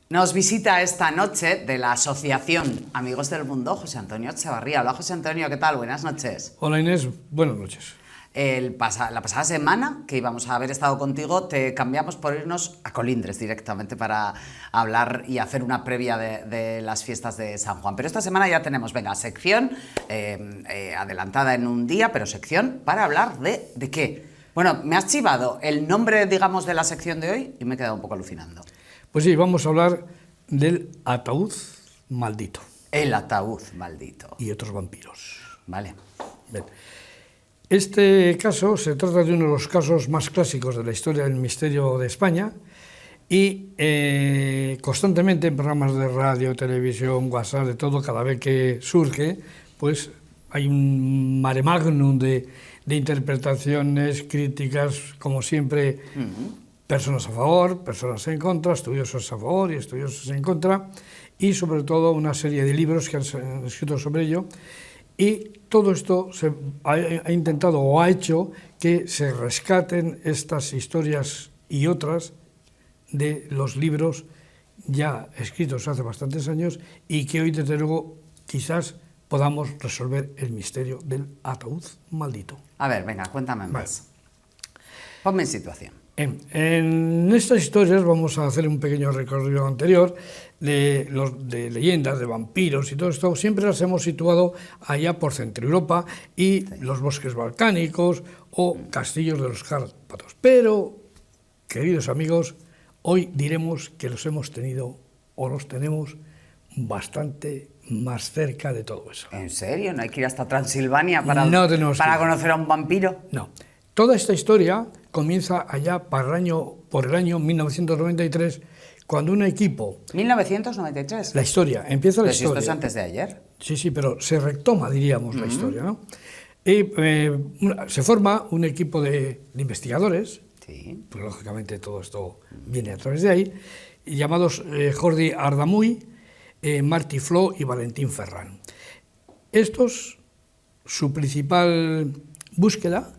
Nos visita esta noche de la Asociación Amigos del Mundo José Antonio Echevarría. Hola José Antonio, ¿qué tal? Buenas noches. Hola Inés, buenas noches. La pasada semana que íbamos a haber estado contigo, te cambiamos por irnos a Colindres directamente para hablar y hacer una previa de las fiestas de San Juan. Pero esta semana ya tenemos, venga, sección adelantada en un día, pero sección para hablar ¿de qué? Bueno, me has chivado el nombre, digamos, de la sección de hoy y me he quedado un poco alucinando. Pues sí, vamos a hablar del ataúd maldito. El ataúd maldito. Y otros vampiros. Vale. Bien. Este caso se trata de uno de los casos más clásicos de la historia del misterio de España y constantemente en programas de radio, televisión, WhatsApp, de todo, cada vez que surge, pues hay un mare magnum de interpretaciones, críticas, como siempre, personas a favor, personas en contra, estudiosos a favor y estudiosos en contra, y sobre todo una serie de libros que han escrito sobre ello. Y todo esto se ha intentado o ha hecho que se rescaten estas historias y otras de los libros ya escritos hace bastantes años y que hoy, desde luego, quizás podamos resolver el misterio del ataúd maldito. A ver, venga, cuéntame más. Ponme en situación. En estas historias vamos a hacer un pequeño recorrido anterior de leyendas, de vampiros y todo esto. Siempre las hemos situado allá por Centro Europa y los bosques balcánicos o castillos de los Cárpatos. Pero, queridos amigos, hoy diremos que los hemos tenido o los tenemos bastante más cerca de todo eso. ¿En serio? ¿No hay que ir hasta Transilvania para conocer a un vampiro? No. Toda esta historia comienza allá por el año 1993, cuando un equipo... 1993. La historia, empieza la historia. Esto es antes de ayer. Sí, pero se retoma, diríamos, la historia, ¿no? Y se forma un equipo de investigadores, pues lógicamente todo esto viene a través de ahí, llamados Jordi Ardamuy, Martí Flo y Valentín Ferran. Estos, su principal búsqueda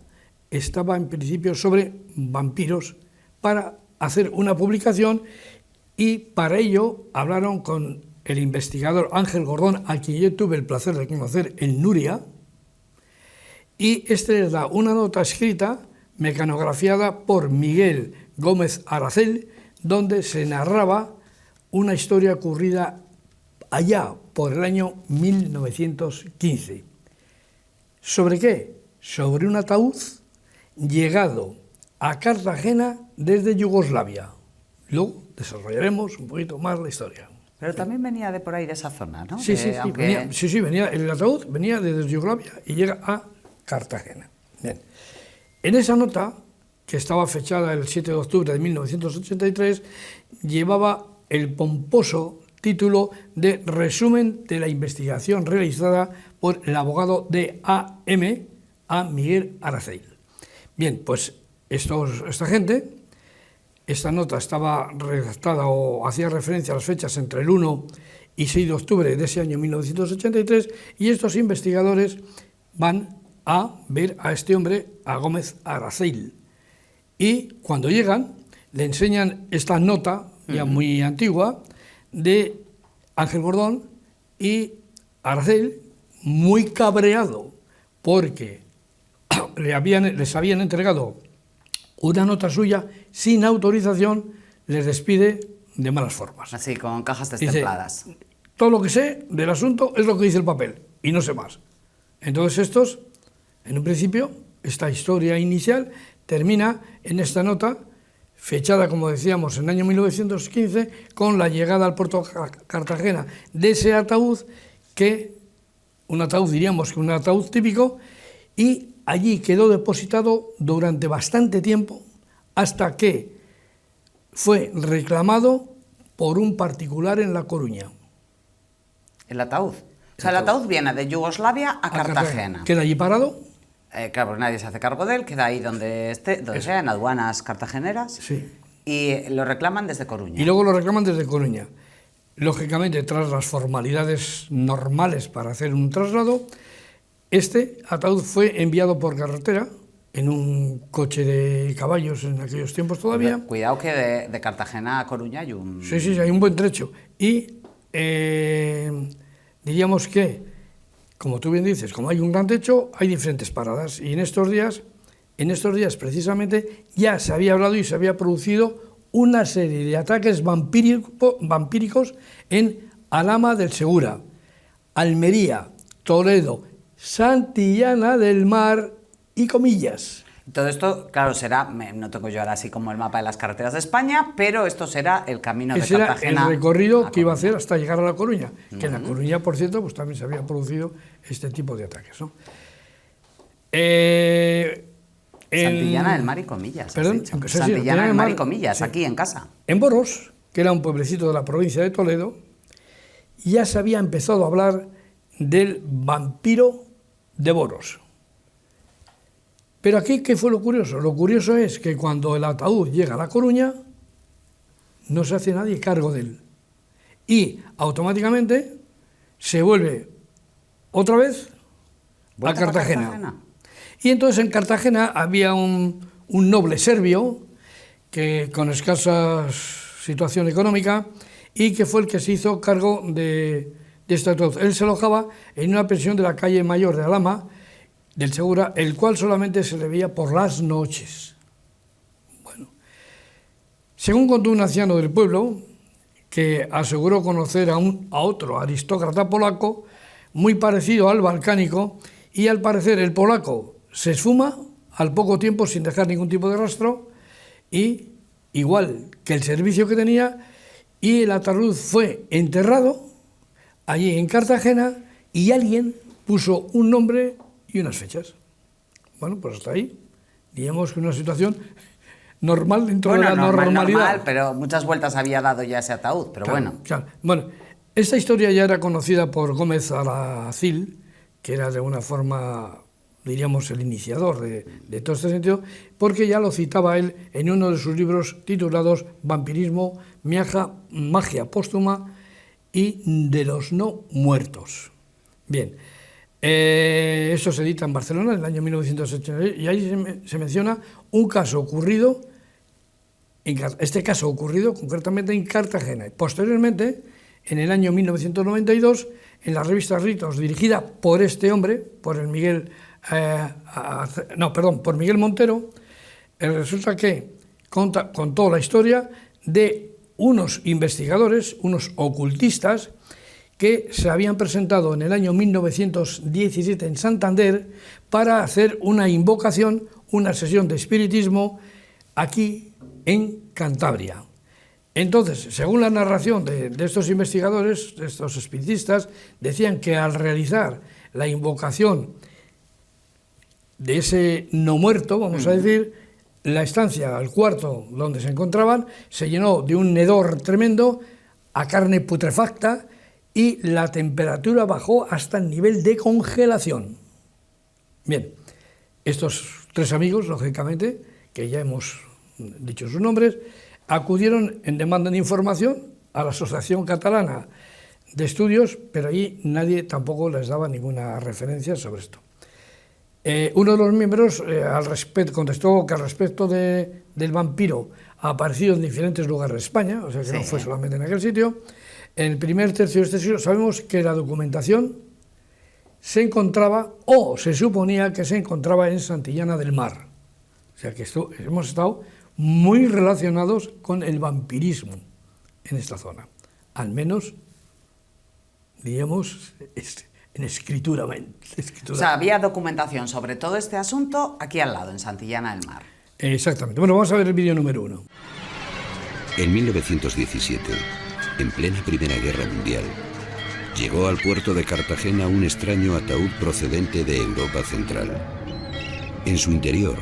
estaba en principio sobre vampiros para hacer una publicación y para ello hablaron con el investigador Ángel Gordón, a quien yo tuve el placer de conocer en Nuria, y este les da una nota escrita, mecanografiada por Miguel Gómez Aracel, donde se narraba una historia ocurrida allá por el año 1915. ¿Sobre qué? Sobre un ataúd llegado a Cartagena desde Yugoslavia. Luego desarrollaremos un poquito más la historia. Pero también venía de por ahí, de esa zona, ¿no? Sí, venía, el ataúd venía desde Yugoslavia y llega a Cartagena. Bien. En esa nota, que estaba fechada el 7 de octubre de 1983, llevaba el pomposo título de Resumen de la investigación realizada por el abogado de AM, a Miguel Aracel. Bien, pues esta gente, esta nota estaba redactada o hacía referencia a las fechas entre el 1 y 6 de octubre de ese año 1983, y estos investigadores van a ver a este hombre, a Gómez Aracel, y cuando llegan le enseñan esta nota, ya muy antigua, de Ángel Gordón, y Aracel, muy cabreado porque les habían entregado una nota suya sin autorización, les despide de malas formas. Así, con cajas destempladas. Dice, todo lo que sé del asunto es lo que dice el papel, y no sé más. Entonces estos, en un principio, esta historia inicial termina en esta nota, fechada, como decíamos, en el año 1915, con la llegada al puerto de Cartagena de ese ataúd, diríamos que un ataúd típico, y allí quedó depositado durante bastante tiempo hasta que fue reclamado por un particular en La Coruña. ¿El ataúd? O sea, el ataúd viene de Yugoslavia a Cartagena. ¿Queda allí parado? Claro, pues nadie se hace cargo de él, queda ahí donde sea, en aduanas cartageneras. Sí. Y lo reclaman desde Coruña. Y luego lo reclaman desde Coruña. Lógicamente, tras las formalidades normales para hacer un traslado, este ataúd fue enviado por carretera en un coche de caballos en aquellos tiempos todavía. Cuidado que de Cartagena a Coruña hay un... Sí, hay un buen trecho. Y diríamos que, como tú bien dices, como hay un gran trecho, hay diferentes paradas. Y en estos días precisamente, ya se había hablado y se había producido una serie de ataques vampíricos en Alhama del Segura, Almería, Toledo, Santillana del Mar y Comillas. Todo esto, claro, será, no tengo yo ahora así como el mapa de las carreteras de España, pero esto será el camino de Cartagena. Ese era el recorrido que iba a hacer hasta llegar a La Coruña, que en La Coruña, por cierto, pues también se habían producido este tipo de ataques, ¿no? Santillana del Mar y Comillas. Perdón, Santillana del Mar y Comillas, sí. Aquí en casa. En Boros, que era un pueblecito de la provincia de Toledo, ya se había empezado a hablar del vampiro de Boros. Pero aquí, ¿qué fue lo curioso? Lo curioso es que cuando el ataúd llega a La Coruña, no se hace nadie cargo de él. Y automáticamente se vuelve otra vez a Cartagena. Y entonces en Cartagena había un noble serbio que con escasa situación económica y que fue el que se hizo cargo de este ataúd. Él se alojaba en una pensión de la calle Mayor de Alhama del Segura, el cual solamente se le veía por las noches. Bueno, según contó un anciano del pueblo, que aseguró conocer a otro aristócrata polaco, muy parecido al balcánico, y al parecer el polaco se esfuma al poco tiempo sin dejar ningún tipo de rastro, y igual que el servicio que tenía, y el ataúd fue enterrado allí en Cartagena, y alguien puso un nombre y unas fechas. Bueno, pues hasta ahí, digamos que una situación normal dentro de la normalidad. Normal, pero muchas vueltas había dado ya ese ataúd, pero claro, bueno. Claro. Bueno, esta historia ya era conocida por Gómez Alacil, que era de alguna forma, diríamos, el iniciador de todo este sentido, porque ya lo citaba él en uno de sus libros titulados Vampirismo, magia póstuma y de los no muertos. Bien. Eso se edita en Barcelona en el año 1986 y ahí se menciona un caso ocurrido, concretamente en Cartagena. Posteriormente, en el año 1992, en la revista Ritos, dirigida por este hombre, por Miguel Montero, resulta que contó la historia de unos investigadores, unos ocultistas, que se habían presentado en el año 1917 en Santander para hacer una invocación, una sesión de espiritismo aquí en Cantabria. Entonces, según la narración de estos investigadores, de estos espiritistas, decían que al realizar la invocación de ese no muerto, vamos a decir, la estancia, el cuarto donde se encontraban, se llenó de un hedor tremendo a carne putrefacta, y la temperatura bajó hasta el nivel de congelación. Bien, estos tres amigos, lógicamente, que ya hemos dicho sus nombres, acudieron en demanda de información a la Asociación Catalana de Estudios, pero allí nadie tampoco les daba ninguna referencia sobre esto. Uno de los miembros contestó que al respecto del vampiro ha aparecido en diferentes lugares de España, o sea que no fue solamente en aquel sitio. En el primer tercio de este siglo sabemos que la documentación se encontraba, o se suponía que se encontraba en Santillana del Mar. O sea que hemos estado muy relacionados con el vampirismo en esta zona. Al menos, diríamos, en escritura. O sea, había documentación sobre todo este asunto aquí al lado, en Santillana del Mar. Exactamente. Bueno, vamos a ver el vídeo número 1. En 1917, en plena Primera Guerra Mundial, llegó al puerto de Cartagena un extraño ataúd procedente de Europa Central. En su interior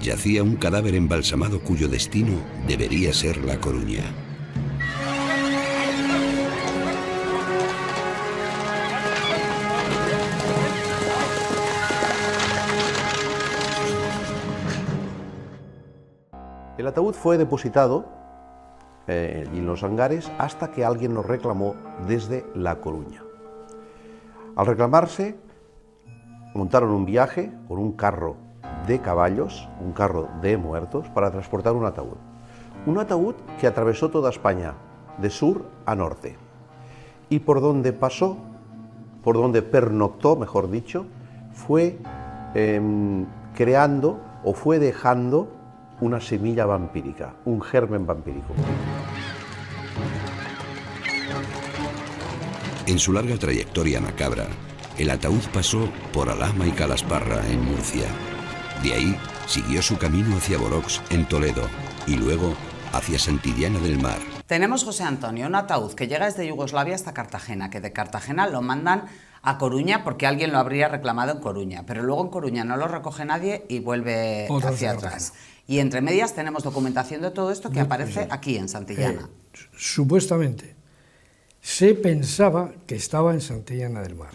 yacía un cadáver embalsamado cuyo destino debería ser La Coruña. El ataúd fue depositado en los hangares hasta que alguien lo reclamó desde La Coruña. Al reclamarse, montaron un viaje con un carro de caballos, un carro de muertos, para transportar un ataúd. Un ataúd que atravesó toda España, de sur a norte. Y por donde pasó, por donde pernoctó, mejor dicho, fue creando o fue dejando una semilla vampírica, un germen vampírico. En su larga trayectoria macabra, el ataúd pasó por Alhama y Calasparra, en Murcia. De ahí siguió su camino hacia Borox, en Toledo, y luego hacia Santillana del Mar. Tenemos, José Antonio, un ataúd que llega desde Yugoslavia hasta Cartagena, que de Cartagena lo mandan a Coruña porque alguien lo habría reclamado en Coruña, pero luego en Coruña no lo recoge nadie y vuelve hacia atrás. Y entre medias tenemos documentación de todo esto que aparece aquí en Santillana. Supuestamente se pensaba que estaba en Santillana del Mar.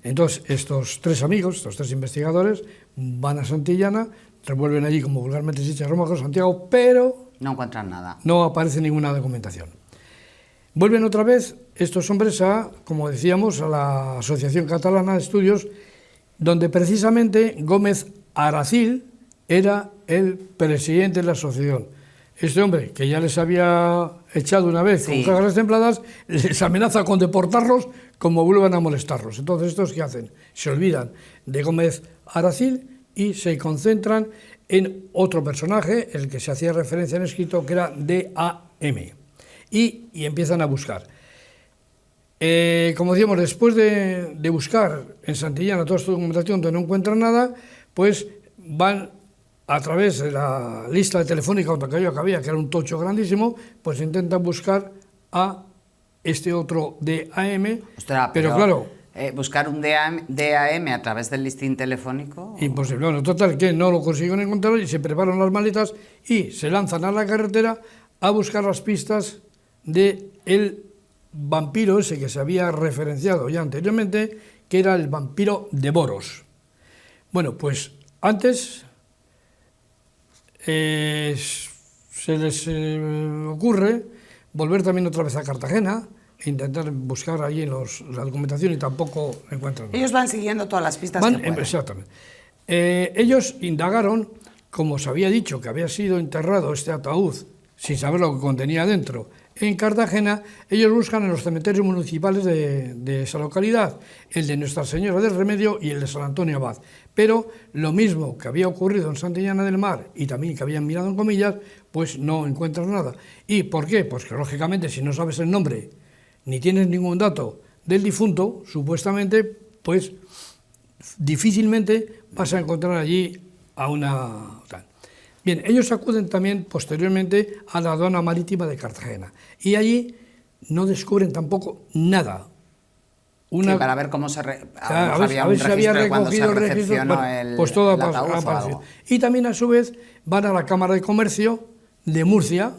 Entonces estos tres amigos, estos tres investigadores, van a Santillana, revuelven allí, como vulgarmente se dice, Roma con Santiago, pero no encuentran nada. No aparece ninguna documentación. Vuelven otra vez estos hombres a, como decíamos, a la Asociación Catalana de Estudios, donde precisamente Gómez Aracil era el presidente de la asociación. Este hombre, que ya les había echado una vez con cajas templadas, les amenaza con deportarlos como vuelvan a molestarlos. Entonces, ¿estos qué hacen? Se olvidan de Gómez Aracil y se concentran en otro personaje, el que se hacía referencia en escrito, que era D.A.M. Y empiezan a buscar. Como decíamos, después de buscar en Santillana toda esta documentación donde no encuentran nada, pues van a través de la lista telefónica que había, que era un tocho grandísimo, pues intentan buscar a este otro D.A.M. Ostras, pero claro, buscar un DAM a través del listín telefónico. Imposible. Bueno, total, que no lo consiguieron encontrar y se preparan las maletas y se lanzan a la carretera a buscar las pistas del vampiro ese que se había referenciado ya anteriormente, que era el vampiro de Boros. Bueno, pues antes se les ocurre volver también otra vez a Cartagena e intentar buscar allí la documentación y tampoco encuentran nada. Ellos van siguiendo todas las pistas que pueden. Exactamente. Ellos indagaron, como se había dicho que había sido enterrado este ataúd sin saber lo que contenía dentro en Cartagena, ellos buscan en los cementerios municipales de esa localidad, el de Nuestra Señora del Remedio y el de San Antonio Abad. Pero lo mismo que había ocurrido en Santillana del Mar y también que habían mirado en comillas, pues no encuentran nada. ¿Y por qué? Pues que lógicamente si no sabes el nombre ni tienes ningún dato del difunto, supuestamente, pues difícilmente vas a encontrar allí a una tal. Bien, ellos acuden también posteriormente a la aduana marítima de Cartagena y allí no descubren tampoco nada. Para ver cómo había un registro de cuando se recepcionó pues todo el ataúd o apareció. algo. Y también a su vez van a la Cámara de Comercio de Murcia,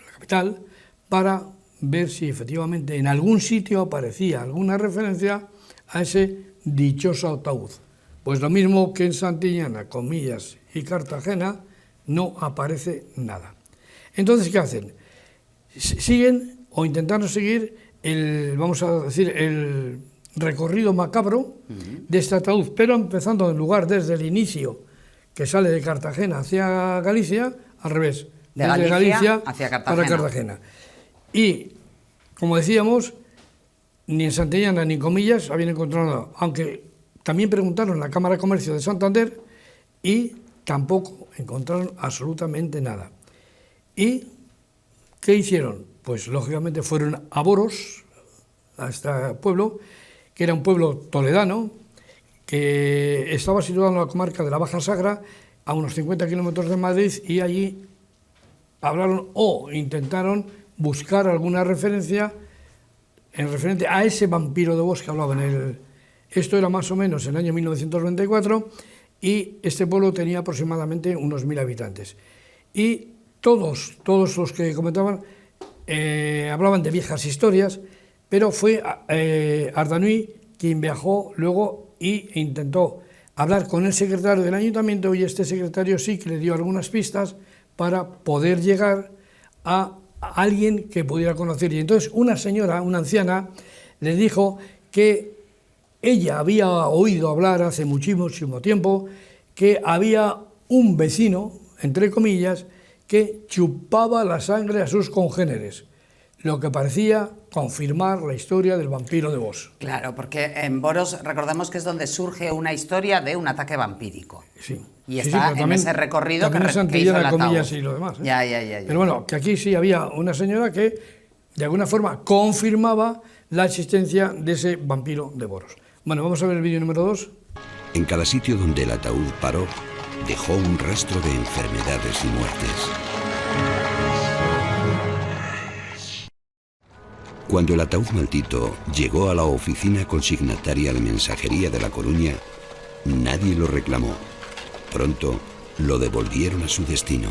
la capital, para ver si efectivamente en algún sitio aparecía alguna referencia a ese dichoso ataúd. Pues lo mismo que en Santillana, Comillas y Cartagena, no aparece nada. Entonces, ¿qué hacen? Siguen o intentaron seguir el recorrido macabro de este ataúd, pero empezando en lugar desde el inicio, que sale de Cartagena hacia Galicia, al revés, desde Galicia hacia Cartagena. Para Cartagena. Y, como decíamos, ni en Santillana ni en Comillas habían encontrado nada, aunque también preguntaron en la Cámara de Comercio de Santander y tampoco encontraron absolutamente nada. ¿Y qué hicieron? Pues lógicamente fueron a Boros, a este pueblo, que era un pueblo toledano, que estaba situado en la comarca de la Baja Sagra, a unos 50 kilómetros de Madrid, y allí hablaron o intentaron buscar alguna referencia en referente a ese vampiro de Bos que hablaban. Esto era más o menos en el año 1994 y este pueblo tenía aproximadamente unos 1000 habitantes. Y todos los que comentaban hablaban de viejas historias, pero fue Ardanuy quien viajó luego e intentó hablar con el secretario del ayuntamiento, y este secretario sí que le dio algunas pistas para poder llegar a alguien que pudiera conocer. Y entonces una señora, una anciana, le dijo que ella había oído hablar hace muchísimo tiempo que había un vecino, entre comillas, que chupaba la sangre a sus congéneres, lo que parecía confirmar la historia del vampiro de Boros. Claro, porque en Boros recordemos que es donde surge una historia de un ataque vampírico. Sí. Y Sí, está pero en ese recorrido que también es hizo el Santillana, ataúd. comillas y lo demás. Ya. Pero bueno, que aquí sí había una señora que de alguna forma confirmaba la existencia de ese vampiro de Boros. Bueno, vamos a ver el vídeo número 2. En cada sitio donde el ataúd paró, dejó un rastro de enfermedades y muertes. Cuando el ataúd maldito llegó a la oficina consignataria de mensajería de La Coruña, nadie lo reclamó. Pronto lo devolvieron a su destino.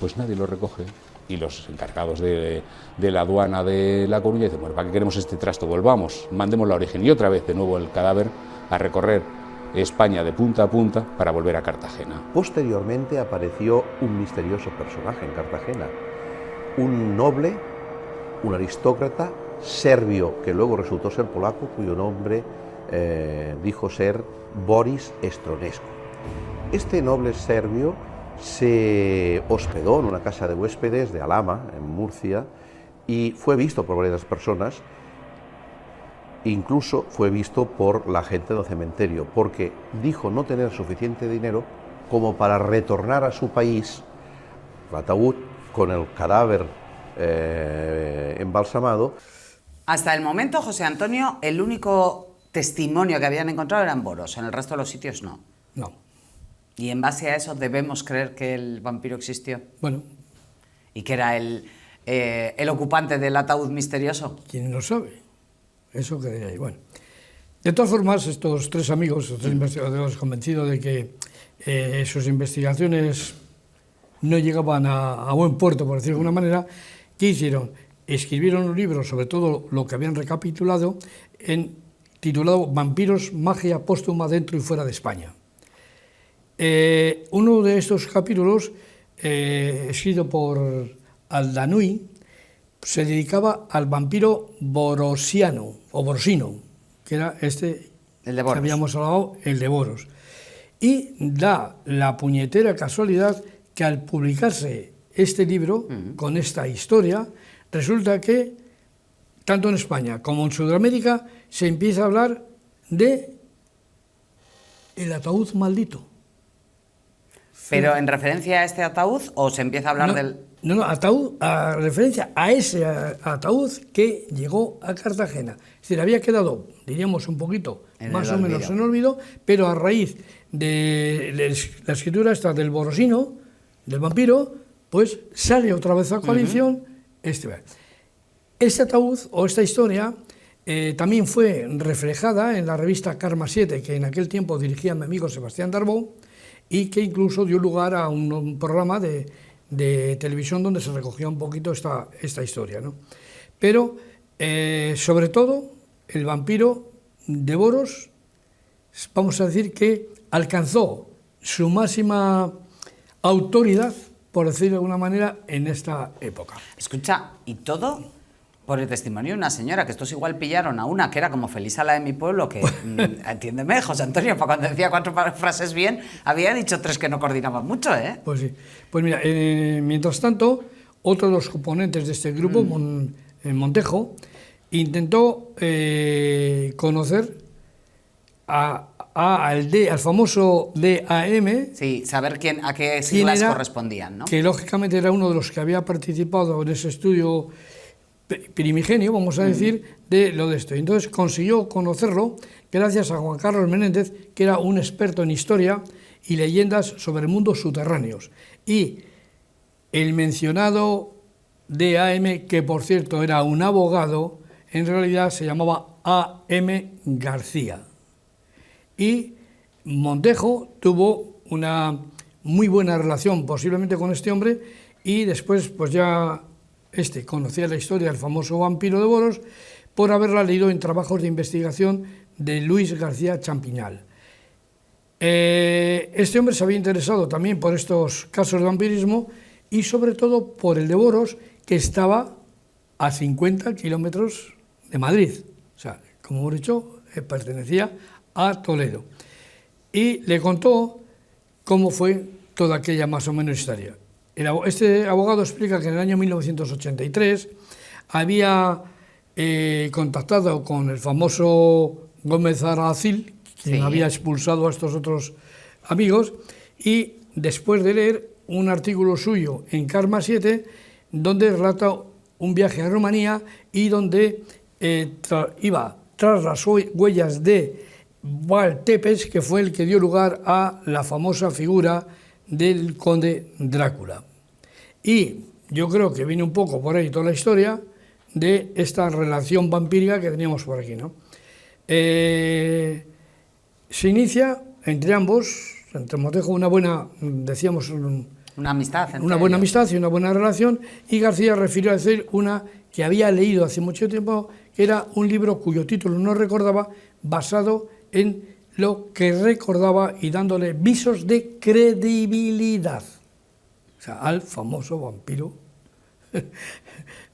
Pues nadie lo recoge. Y los encargados de la aduana de La Coruña dicen, bueno, ¿para qué queremos este trasto? Volvamos, mandémoslo a origen. Y otra vez, de nuevo, el cadáver a recorrer España de punta a punta para volver a Cartagena. Posteriormente apareció un misterioso personaje en Cartagena, un noble, un aristócrata serbio, que luego resultó ser polaco, cuyo nombre dijo ser Boris Stronescu. Este noble serbio se hospedó en una casa de huéspedes de Alhama, en Murcia, y fue visto por varias personas, incluso fue visto por la gente del cementerio, porque dijo no tener suficiente dinero como para retornar a su país, el ataúd, con el cadáver embalsamado. Hasta el momento, José Antonio, el único testimonio que habían encontrado era en Boros, en el resto de los sitios no. No. Y en base a eso debemos creer que el vampiro existió. Bueno, Y que era el ocupante del ataúd misterioso. ¿quién lo sabe? Eso quedaría ahí. Bueno, de todas formas, estos tres amigos, estos tres investigadores convencidos de que sus investigaciones no llegaban a buen puerto, por decirlo de alguna manera, ¿qué hicieron? Escribieron un libro sobre todo lo que habían recapitulado, titulado Vampiros, magia póstuma dentro y fuera de España. Uno de estos capítulos, escrito por Aldanui, se dedicaba al vampiro borosiano, o borsino, que era El de Boros. que habíamos hablado, el de Boros. Y da la puñetera casualidad que al publicarse este libro, con esta historia, resulta que, tanto en España como en Sudamérica, se empieza a hablar de el ataúd maldito. ¿Pero en referencia a este ataúd o se empieza a hablar del...? No, ataúd, a referencia a ese ataúd que llegó a Cartagena. Es decir, había quedado, diríamos, un poquito, más o menos en olvido, pero a raíz de la escritura esta del borosino, del vampiro, pues sale otra vez a coalición este ataúd o esta historia. También fue reflejada en la revista Karma 7, que en aquel tiempo dirigía mi amigo Sebastián Darbó, y que incluso dio lugar a un programa de televisión donde se recogía un poquito esta historia, ¿no? Pero, sobre todo, el vampiro de Boros, vamos a decir que alcanzó su máxima autoridad, por decirlo de alguna manera, en esta época. Escucha, y todo por el testimonio de una señora, que estos igual pillaron a una que era como Felisa la de mi pueblo, que, entiéndeme, José Antonio, para cuando decía 4 frases bien, había dicho 3 que no coordinaban mucho, ¿eh? Pues sí. Pues mira, mientras tanto, otro de los componentes de este grupo, Montejo, intentó conocer al famoso DAM. Sí, saber a qué siglas correspondían, ¿no? Que lógicamente era uno de los que había participado en ese estudio primigenio, vamos a decir, de lo de esto. Entonces consiguió conocerlo gracias a Juan Carlos Menéndez, que era un experto en historia y leyendas sobre mundos subterráneos. Y el mencionado DAM, que por cierto era un abogado, en realidad se llamaba A.M. García. Y Montejo tuvo una muy buena relación posiblemente con este hombre, y después pues ya conocía la historia del famoso vampiro de Boros por haberla leído en trabajos de investigación de Luis García Champiñal. Este hombre se había interesado también por estos casos de vampirismo y sobre todo por el de Boros, que estaba a 50 kilómetros de Madrid. O sea, como hemos dicho, pertenecía a Toledo. y le contó cómo fue toda aquella más o menos historia. Este abogado explica que en el año 1983 había contactado con el famoso Gómez Aracil, quien había expulsado a estos otros amigos, y después de leer un artículo suyo en Karma 7, donde relata un viaje a Rumanía y donde iba tras las huellas de Valtepes, que fue el que dio lugar a la famosa figura del conde Drácula. Y yo creo que viene un poco por ahí toda la historia de esta relación vampírica que teníamos por aquí, ¿no? Se inicia entre ambos, entre Motejo, una buena, decíamos, Una amistad. una buena amistad y una buena relación, y García refirió a decir una que había leído hace mucho tiempo, que era un libro cuyo título no recordaba, basado en lo que recordaba y dándole visos de credibilidad, o sea, al famoso vampiro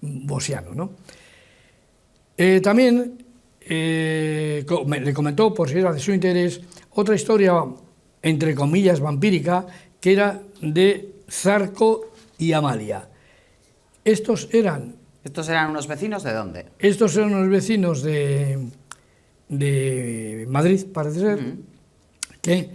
bosiano, ¿no? También le comentó, por si era de su interés, otra historia, entre comillas, vampírica, que era de Zarco y Amalia. Estos eran unos vecinos de dónde? Estos eran unos vecinos de Madrid, parece ser, que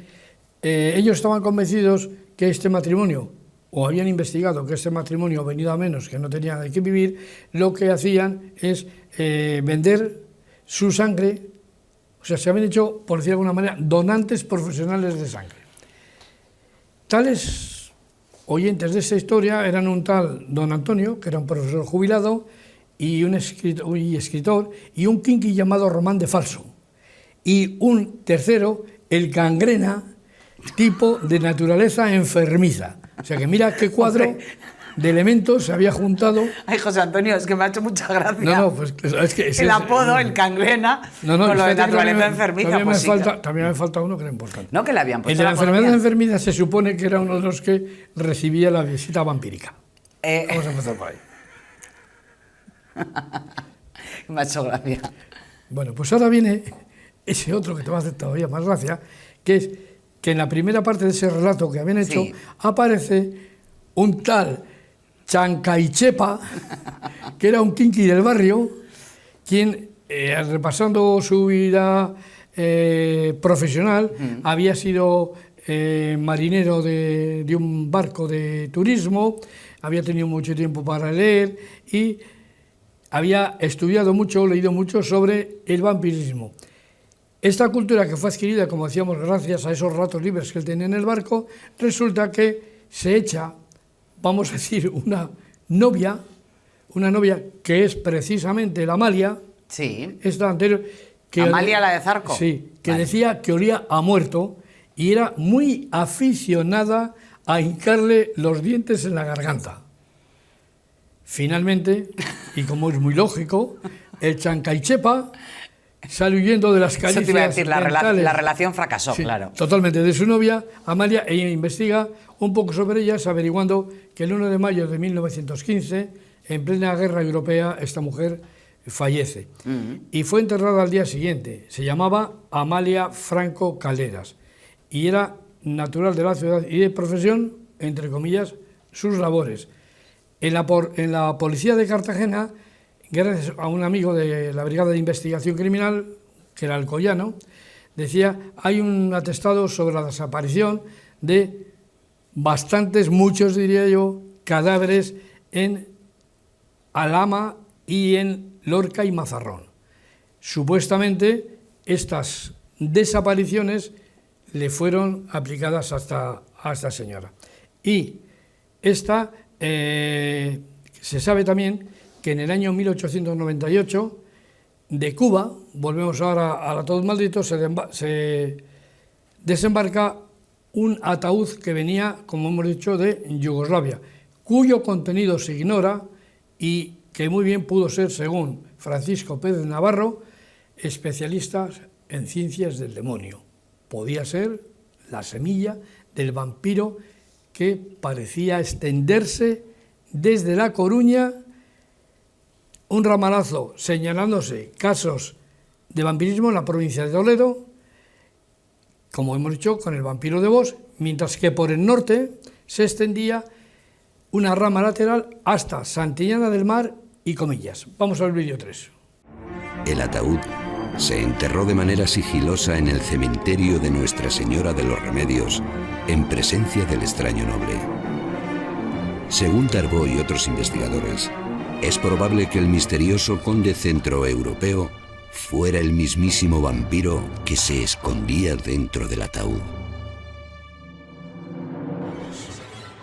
ellos estaban convencidos que este matrimonio, o habían investigado que este matrimonio, venido a menos, que no tenía de qué vivir, lo que hacían es vender su sangre, o sea, se habían hecho, por decir de alguna manera, donantes profesionales de sangre. Tales oyentes de esta historia eran un tal don Antonio, que era un profesor jubilado, y un escritor, y un quinqui llamado Román de Falso, y un tercero, el Gangrena, tipo de naturaleza enfermiza. O sea que mira qué cuadro de elementos se había juntado. Ay, José Antonio, es que me ha hecho mucha gracia. No, pues es que... el apodo, el Gangrena, con lo de naturaleza enfermiza. También me falta uno que era importante. No, que le habían puesto el de la enfermedad enfermiza se supone que era uno de los que recibía la visita vampírica. Vamos a empezar por ahí. Me ha hecho gracia. Bueno, pues ahora viene ese otro que te va a hacer todavía más gracia, que es que en la primera parte de ese relato que habían hecho aparece un tal Chancaichepa, que era un quinqui del barrio, quien, repasando su vida profesional, había sido marinero de un barco de turismo, había tenido mucho tiempo para leer y había estudiado mucho, leído mucho sobre el vampirismo. Esta cultura, que fue adquirida, como decíamos, gracias a esos ratos libres que él tenía en el barco, resulta que se echa, vamos a decir, una novia que es precisamente la Amalia, esta anterior, que Amalia, la de Zarco. Sí, que decía que olía a muerto y era muy aficionada a hincarle los dientes en la garganta. Finalmente, y como es muy lógico, el Chancaichepa sale huyendo de las caricias. Eso te iba a decir, la relación fracasó, claro. Totalmente, de su novia, Amalia, e investiga un poco sobre ellas, averiguando que el 1 de mayo de 1915, en plena guerra europea, esta mujer fallece. Y fue enterrada al día siguiente. Se llamaba Amalia Franco Calderas y era natural de la ciudad y de profesión, entre comillas, sus labores. En la policía de Cartagena, gracias a un amigo de la Brigada de Investigación Criminal, que era alcoyano, decía, hay un atestado sobre la desaparición de bastantes, muchos diría yo, cadáveres en Alhama y en Lorca y Mazarrón. Supuestamente, estas desapariciones le fueron aplicadas a esta señora. Y esta, se sabe también que en el año 1898, de Cuba, volvemos ahora al ataúd maldito, se desembarca un ataúd que venía, como hemos dicho, de Yugoslavia, cuyo contenido se ignora y que muy bien pudo ser, según Francisco Pérez Navarro, especialista en ciencias del demonio. Podía ser la semilla del vampiro que parecía extenderse desde La Coruña, un ramalazo señalándose casos de vampirismo en la provincia de Toledo, como hemos dicho, con el vampiro de Vos, mientras que por el norte se extendía una rama lateral hasta Santillana del Mar y Comillas. Vamos al vídeo 3. El ataúd se enterró de manera sigilosa en el cementerio de Nuestra Señora de los Remedios, en presencia del extraño noble. Según Darboux y otros investigadores, es probable que el misterioso conde centroeuropeo fuera el mismísimo vampiro que se escondía dentro del ataúd.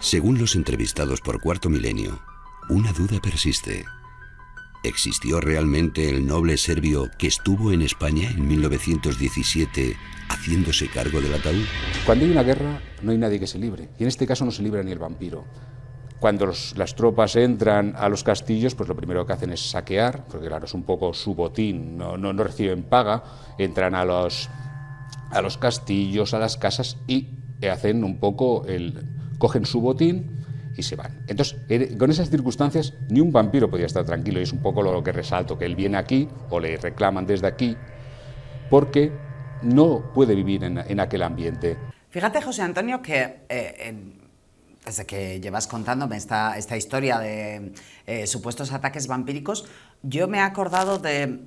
Según los entrevistados por Cuarto Milenio, una duda persiste. ¿Existió realmente el noble serbio que estuvo en España en 1917 haciéndose cargo del ataúd? Cuando hay una guerra no hay nadie que se libre, y en este caso no se libra ni el vampiro. Cuando las tropas entran a los castillos, pues lo primero que hacen es saquear, porque claro, es un poco su botín, no reciben paga, entran a los castillos, a las casas y hacen un poco cogen su botín y se van. Entonces, con esas circunstancias, ni un vampiro podía estar tranquilo, y es un poco lo que resalto, que él viene aquí, o le reclaman desde aquí, porque no puede vivir en aquel ambiente. Fíjate, José Antonio, que desde que llevas contándome esta historia de supuestos ataques vampíricos, yo me he acordado de...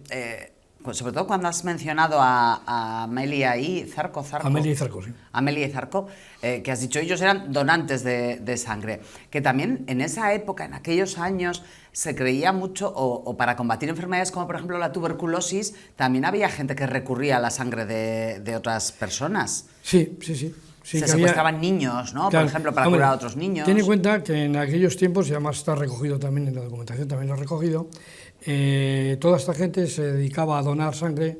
sobre todo cuando has mencionado a Amelia y Zarco. Amelia y Zarco, sí. Amelia y Zarco, que has dicho, ellos eran donantes de sangre, que también en esa época, en aquellos años, se creía mucho, o para combatir enfermedades como por ejemplo la tuberculosis, también había gente que recurría a la sangre de otras personas. Sí. Se secuestraban niños, ¿no? Claro, por ejemplo, para curar a otros niños. Ten en cuenta que en aquellos tiempos, y además está recogido también en la documentación, también lo he recogido, toda esta gente se dedicaba a donar sangre,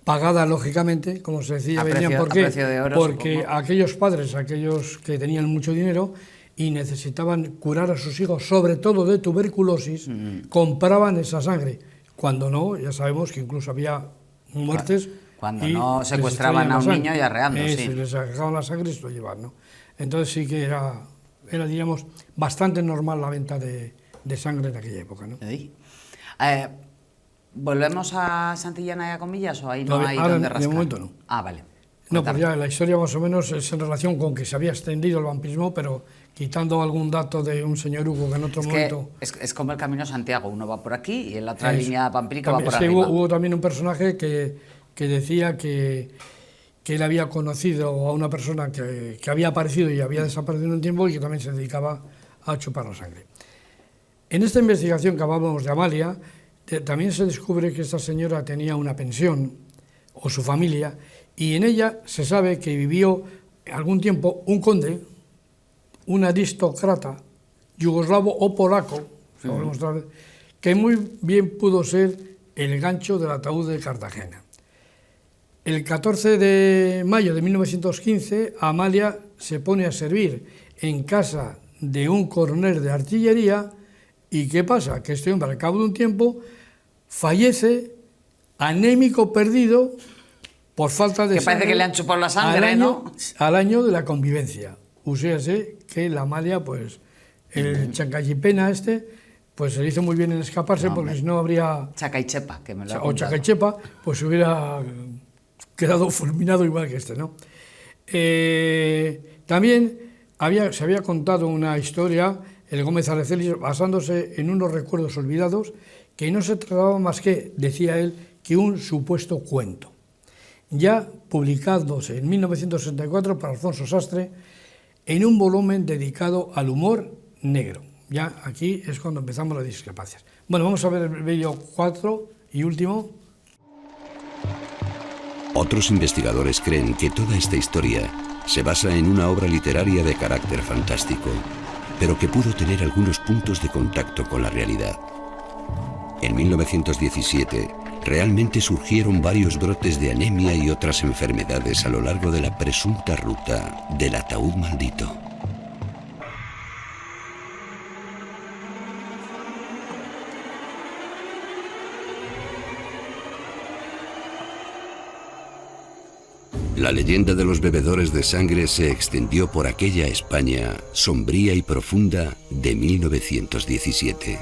pagada lógicamente, como se decía, venían a precio de oro, porque supongo. Aquellos padres, aquellos que tenían mucho dinero y necesitaban curar a sus hijos, sobre todo de tuberculosis, compraban esa sangre. Cuando no, ya sabemos que incluso había muertes. Cuando no secuestraban a un niño y arreando, sí. Les sacaban la sangre y se lo llevaban, ¿no? Entonces sí que era, diríamos, bastante normal la venta de sangre en aquella época, ¿no? ¿Volvemos a Santillana y a Comillas o ahí no hay ahora, donde rascar? de momento no. Ah, vale. No, pues ya la historia más o menos es en relación con que se había extendido el vampirismo, pero quitando algún dato de un señor Hugo que en otro momento... Es como el Camino de Santiago, uno va por aquí y en la otra línea vampírica va por arriba. arriba. Hubo también un personaje que decía que él había conocido a una persona que había aparecido y había desaparecido en un tiempo y que también se dedicaba a chupar la sangre. En esta investigación que hablábamos de Amalia, también se descubre que esta señora tenía una pensión, o su familia, y en ella se sabe que vivió algún tiempo un conde, un aristócrata yugoslavo o polaco, que muy bien pudo ser el gancho del ataúd de Cartagena. El 14 de mayo de 1915, Amalia se pone a servir en casa de un coronel de artillería. ¿Y qué pasa? Que este hombre, al cabo de un tiempo, fallece anémico, perdido, por falta de que sangre. Parece que le han chupado la sangre, al año de la convivencia. O sea, que la Amalia, pues, el chancallipena pues se le hizo muy bien en escaparse, porque si no habría... Chacaichepa, que me lo ha O Chacaichepa, pues hubiera quedado fulminado igual que ¿no? También se había contado una historia, el Gómez Araceli, basándose en unos recuerdos olvidados, que no se trataba más que, decía él, que un supuesto cuento. Ya publicándose en 1964 por Alfonso Sastre, en un volumen dedicado al humor negro. Ya aquí es cuando empezamos las discrepancias. Bueno, vamos a ver el vídeo 4 y último. Otros investigadores creen que toda esta historia se basa en una obra literaria de carácter fantástico, pero que pudo tener algunos puntos de contacto con la realidad. En 1917, realmente surgieron varios brotes de anemia y otras enfermedades a lo largo de la presunta ruta del ataúd maldito. La leyenda de los bebedores de sangre se extendió por aquella España sombría y profunda de 1917.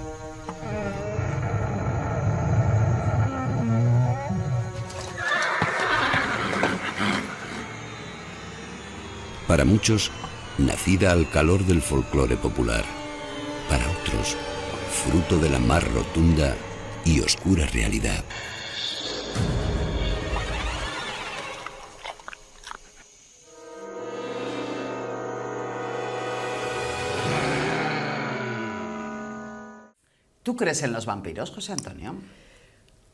Para muchos, nacida al calor del folclore popular. Para otros, fruto de la más rotunda y oscura realidad. ¿Tú crees en los vampiros, José Antonio?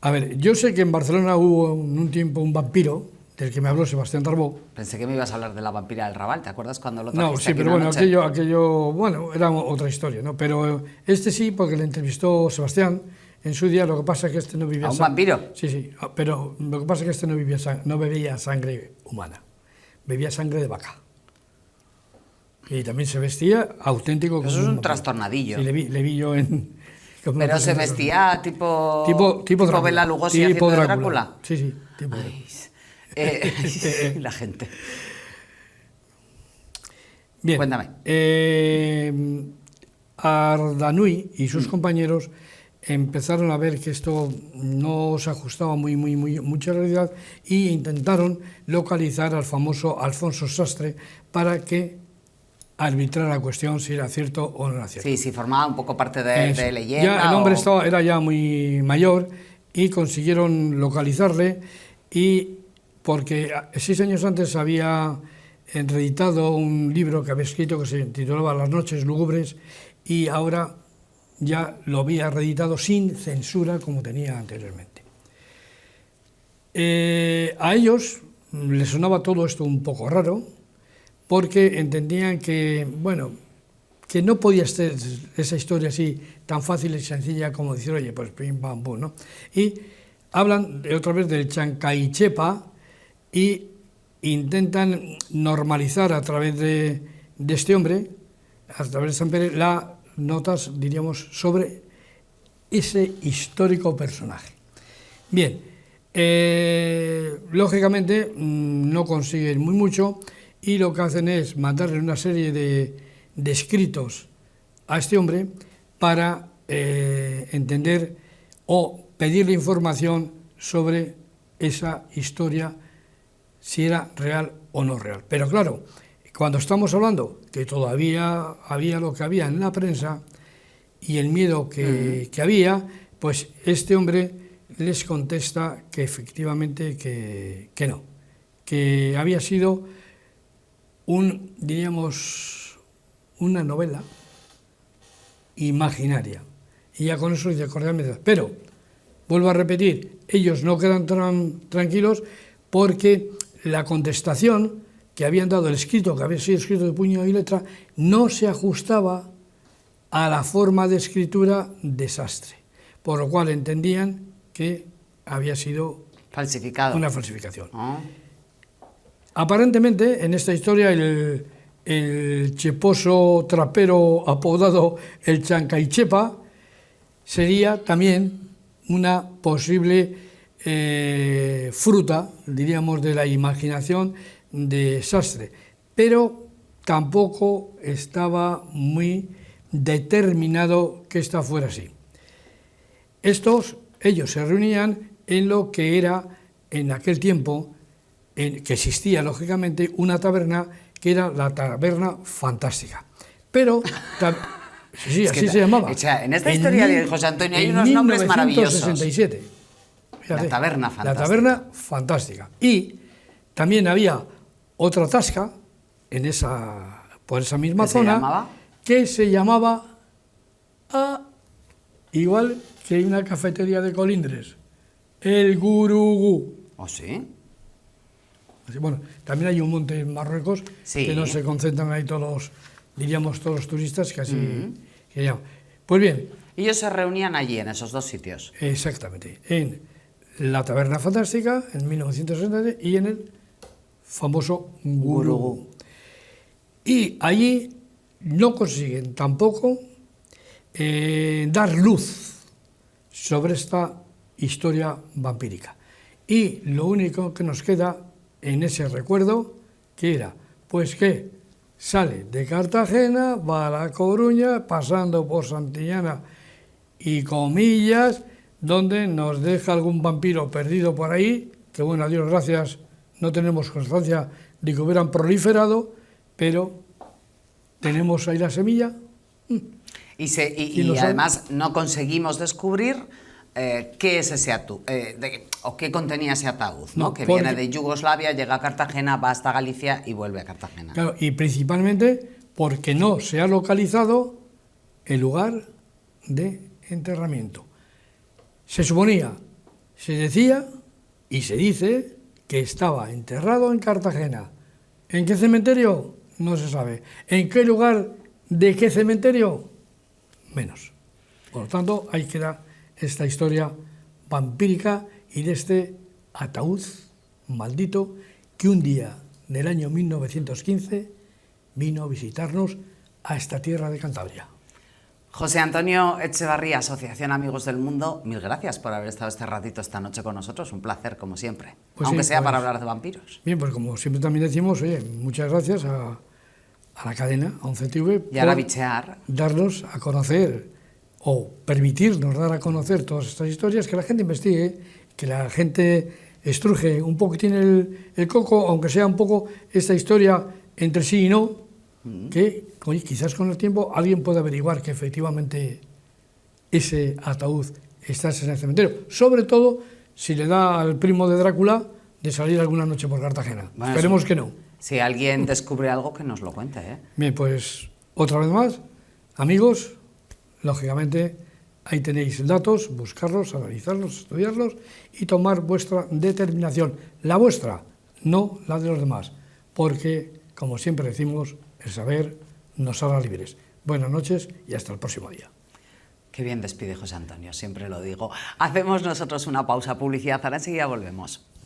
A ver, yo sé que en Barcelona hubo en un tiempo un vampiro, del que me habló Sebastián Tarbó. Pensé que me ibas a hablar de la vampira del Raval, ¿te acuerdas cuando lo No, trajiste sí, aquí pero una bueno, noche? aquello, bueno, era otra historia, ¿no? Pero este sí, porque le entrevistó Sebastián en su día, lo que pasa es que este no vivía... ¿A un vampiro? Sí, sí, pero lo que pasa es que este no, no bebía sangre humana, bebía sangre de vaca. Y también se vestía auténtico como Eso es un vampiro. trastornadillo. Sí, le vi yo en... como Pero una se presentación. vestía tipo Drácula. Bela Lugosi haciendo de Drácula. Sí, sí, tipo Ay, la gente. Bien. Cuéntame. Ardanui y sus compañeros empezaron a ver que esto no se ajustaba mucho a la realidad y intentaron localizar al famoso Alfonso Sastre para que arbitrara la cuestión si era cierto o no era cierto. Sí, sí, formaba un poco parte de Eso. leyenda. Ya el hombre o... era ya muy mayor y consiguieron localizarle, y porque 6 años antes había reeditado un libro que había escrito que se titulaba Las noches lúgubres, y ahora ya lo había reeditado sin censura como tenía anteriormente. A ellos les sonaba todo esto un poco raro, porque entendían que, bueno, que no podía ser esa historia así tan fácil y sencilla como decir, oye, pues pim, pam, pum, ¿no? Y hablan otra vez del Chancaichepa y intentan normalizar a través de este hombre, a través de San Pérez, las notas, diríamos, sobre ese histórico personaje. Bien, lógicamente no consiguen mucho, y lo que hacen es mandarle una serie de escritos a este hombre para entender o pedirle información sobre esa historia, si era real o no real. Pero claro, cuando estamos hablando que todavía había lo que había en la prensa y el miedo que había, pues este hombre les contesta que efectivamente que no, que había sido diríamos, una novela imaginaria. Y ya con eso dice cordialmente. Pero, vuelvo a repetir, ellos no quedan tranquilos porque la contestación que habían dado, el escrito, que había sido escrito de puño y letra, no se ajustaba a la forma de escritura de Sastre, por lo cual entendían que había sido falsificado. Una falsificación. Oh. Aparentemente, en esta historia, el cheposo trapero apodado el Chancaichepa sería también una posible fruta, diríamos, de la imaginación de Sastre, pero tampoco estaba muy determinado que esta fuera así. Ellos se reunían en lo que era, en aquel tiempo, que existía, lógicamente, una taberna que era la Taberna Fantástica. Pero, sí, Es así que se llamaba. O sea, en esta historia de José Antonio hay unos nombres maravillosos. En 1967. Fíjate, La Taberna Fantástica. La Taberna Fantástica. Y también había otra tasca por esa misma ¿Qué zona se llamaba? que se llamaba, igual que una cafetería de Colindres, el Gurugú. ¿Oh, sí? Bueno, también hay un monte en Marruecos, Sí. que no se concentran ahí todos los turistas que así que llaman. Pues bien, Ellos se reunían allí, en esos dos sitios. exactamente, en la Taberna Fantástica, en 1960, y en el famoso Gurugú. Y allí no consiguen tampoco dar luz sobre esta historia vampírica. Y lo único que nos queda en ese recuerdo, que era, pues que sale de Cartagena, va a La Coruña, pasando por Santillana y Comillas, donde nos deja algún vampiro perdido por ahí, que bueno, a Dios gracias, no tenemos constancia de que hubieran proliferado, pero tenemos ahí la semilla. Y además no conseguimos descubrir qué es ese ataúd, o qué contenía ese ataúd, ¿no? Que viene de Yugoslavia, llega a Cartagena, va hasta Galicia y vuelve a Cartagena. Claro, y principalmente porque no se ha localizado el lugar de enterramiento. Se suponía, se decía y se dice que estaba enterrado en Cartagena. ¿En qué cementerio? No se sabe. ¿En qué lugar de qué cementerio? Menos. Por lo tanto, ahí queda esta historia vampírica y de este ataúd maldito que un día del año 1915 vino a visitarnos a esta tierra de Cantabria. José Antonio Echevarría, Asociación Amigos del Mundo, mil gracias por haber estado este ratito esta noche con nosotros, un placer como siempre, pues aunque sí, sea pues, para hablar de vampiros. Bien, pues como siempre también decimos, oye, muchas gracias a la cadena, a 11TV, Y ahora bichear. darnos a conocer o permitirnos dar a conocer todas estas historias, que la gente investigue, que la gente estruje un poquitín el coco, aunque sea un poco esta historia entre sí y no, que oye, quizás con el tiempo alguien pueda averiguar que efectivamente ese ataúd está en el cementerio. Sobre todo si le da al primo de Drácula de salir alguna noche por Cartagena. Bueno, Esperemos que no. Si alguien descubre algo, que nos lo cuente, ¿eh? Bien, pues otra vez más, amigos, lógicamente ahí tenéis datos, buscarlos, analizarlos, estudiarlos y tomar vuestra determinación. La vuestra, no la de los demás, porque, como siempre decimos, el saber nos hará libres. Buenas noches y hasta el próximo día. Qué bien despide José Antonio, siempre lo digo. Hacemos nosotros una pausa publicidad, ahora enseguida volvemos.